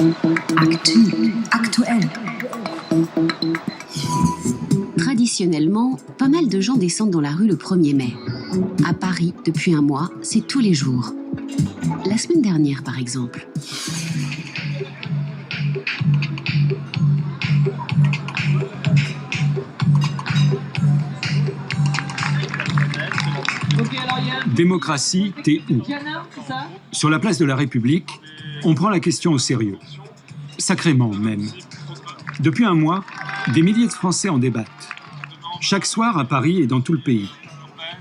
Actu, actuel. Traditionnellement, pas mal de gens descendent dans la rue le 1er mai. À Paris, depuis un mois, c'est tous les jours. La semaine dernière, par exemple. Démocratie, t'es où? Sur la place de la République, on prend la question au sérieux. Sacrément même. Depuis un mois, des milliers de Français en débattent. Chaque soir à Paris et dans tout le pays.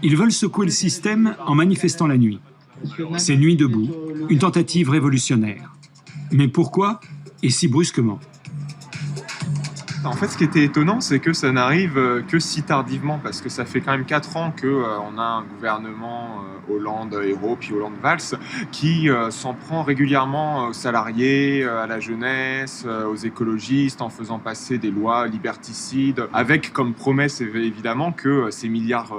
Ils veulent secouer le système en manifestant la nuit. C'est Nuit debout, une tentative révolutionnaire. Mais pourquoi et si brusquement? En fait, ce qui était étonnant, c'est que ça n'arrive que si tardivement, parce que ça fait quand même 4 ans qu'on a un gouvernement Hollande-Hérault, puis Hollande-Valls, qui s'en prend régulièrement aux salariés, à la jeunesse, aux écologistes, en faisant passer des lois liberticides, avec comme promesse évidemment que ces milliards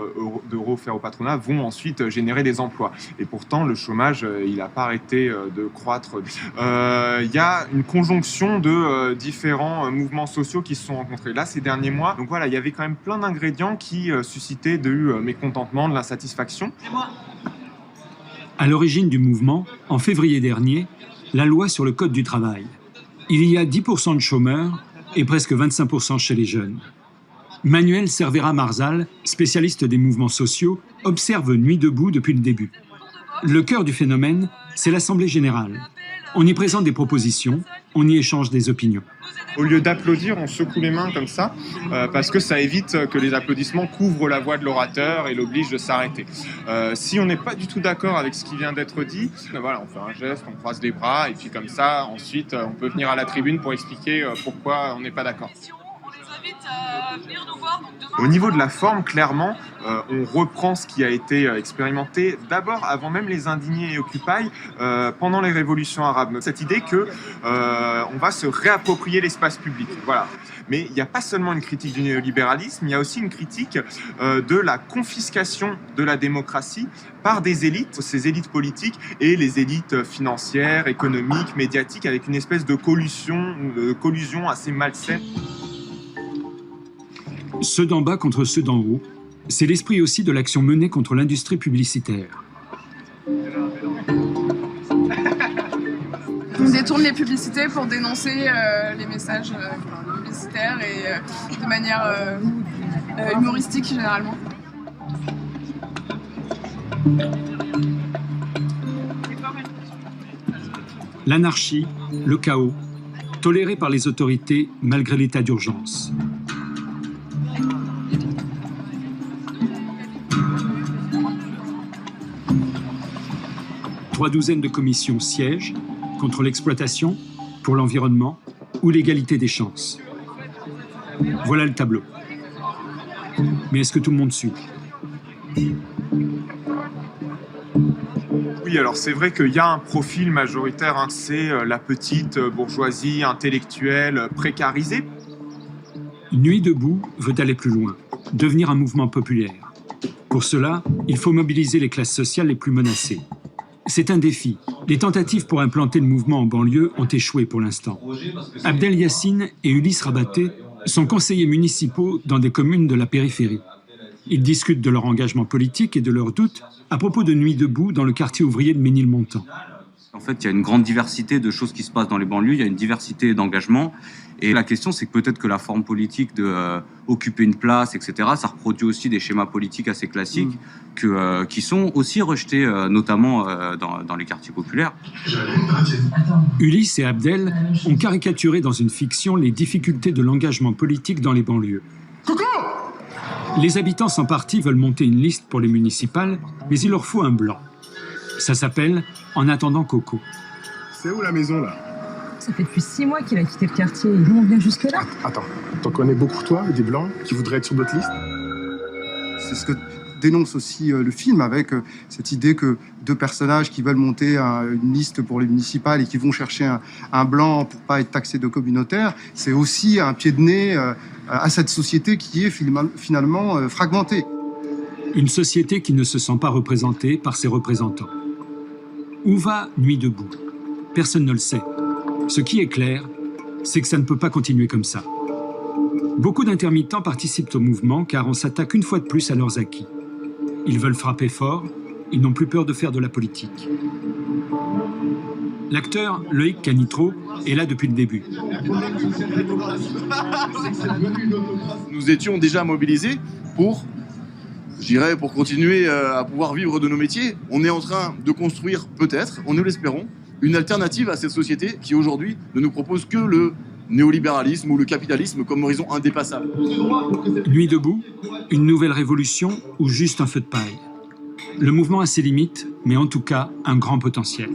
d'euros offerts au patronat vont ensuite générer des emplois. Et pourtant, le chômage, il n'a pas arrêté de croître. Il y a une conjonction de différents mouvements sociaux qui se sont rencontrés là ces derniers mois. Donc voilà, il y avait quand même plein d'ingrédients qui suscitaient du mécontentement, de l'insatisfaction. À l'origine du mouvement, en février dernier, la loi sur le code du travail. Il y a 10% de chômeurs et presque 25% chez les jeunes. Manuel Cervera-Marzal, spécialiste des mouvements sociaux, observe Nuit debout depuis le début. Le cœur du phénomène, c'est l'Assemblée générale. On y présente des propositions, on y échange des opinions. Au lieu d'applaudir, on secoue les mains comme ça, parce que ça évite que les applaudissements couvrent la voix de l'orateur et l'obligent de s'arrêter. Si on n'est pas du tout d'accord avec ce qui vient d'être dit, voilà, on fait un geste, on croise les bras, et puis comme ça, ensuite, on peut venir à la tribune pour expliquer pourquoi on n'est pas d'accord. Au niveau de la forme, clairement, on reprend ce qui a été expérimenté d'abord, avant même les indignés et Occupy, pendant les révolutions arabes. Cette idée que on va se réapproprier l'espace public. Voilà. Mais il n'y a pas seulement une critique du néolibéralisme, il y a aussi une critique de la confiscation de la démocratie par des élites, ces élites politiques et les élites financières, économiques, médiatiques, avec une espèce de collusion assez malsaine. Ceux d'en bas contre ceux d'en haut, c'est l'esprit aussi de l'action menée contre l'industrie publicitaire. On détourne les publicités pour dénoncer les messages publicitaires et de manière humoristique généralement. L'anarchie, le chaos, tolérés par les autorités malgré l'état d'urgence. Trois douzaines de commissions siègent contre l'exploitation, pour l'environnement ou l'égalité des chances. Voilà le tableau. Mais est-ce que tout le monde suit? Oui, alors c'est vrai qu'il y a un profil majoritaire, hein, c'est la petite bourgeoisie intellectuelle précarisée. Nuit debout veut aller plus loin, devenir un mouvement populaire. Pour cela, il faut mobiliser les classes sociales les plus menacées. C'est un défi. Les tentatives pour implanter le mouvement en banlieue ont échoué pour l'instant. Abdel Yassine et Ulysse Rabaté sont conseillers municipaux dans des communes de la périphérie. Ils discutent de leur engagement politique et de leurs doutes à propos de Nuit debout dans le quartier ouvrier de Ménilmontant. En fait, il y a une grande diversité de choses qui se passent dans les banlieues, il y a une diversité d'engagement. Et la question, c'est que peut-être que la forme politique de occuper une place, etc., ça reproduit aussi des schémas politiques assez classiques qui sont aussi rejetés, notamment dans les quartiers populaires. Ulysse et Abdel ont caricaturé dans une fiction les difficultés de l'engagement politique dans les banlieues. Les habitants sans parti veulent monter une liste pour les municipales, mais il leur faut un blanc. Ça s'appelle « En attendant Coco ». C'est où la maison, là? Ça fait depuis 6 mois qu'il a quitté le quartier. Et nous, on vient jusque-là. Attends, t'en connais beaucoup, toi, des blancs qui voudraient être sur notre liste? C'est ce que dénonce aussi le film, avec cette idée que deux personnages qui veulent monter une liste pour les municipales et qui vont chercher un blanc pour pas être taxé de communautaire, c'est aussi un pied de nez à cette société qui est finalement fragmentée. Une société qui ne se sent pas représentée par ses représentants. Où va Nuit debout? Personne ne le sait. Ce qui est clair, c'est que ça ne peut pas continuer comme ça. Beaucoup d'intermittents participent au mouvement car on s'attaque une fois de plus à leurs acquis. Ils veulent frapper fort, ils n'ont plus peur de faire de la politique. L'acteur Loïc Canitro est là depuis le début. Nous étions déjà mobilisés pour continuer à pouvoir vivre de nos métiers. On est en train de construire, peut-être, nous l'espérons, une alternative à cette société qui aujourd'hui ne nous propose que le néolibéralisme ou le capitalisme comme horizon indépassable. Nuit debout, une nouvelle révolution ou juste un feu de paille? Le mouvement a ses limites, mais en tout cas un grand potentiel.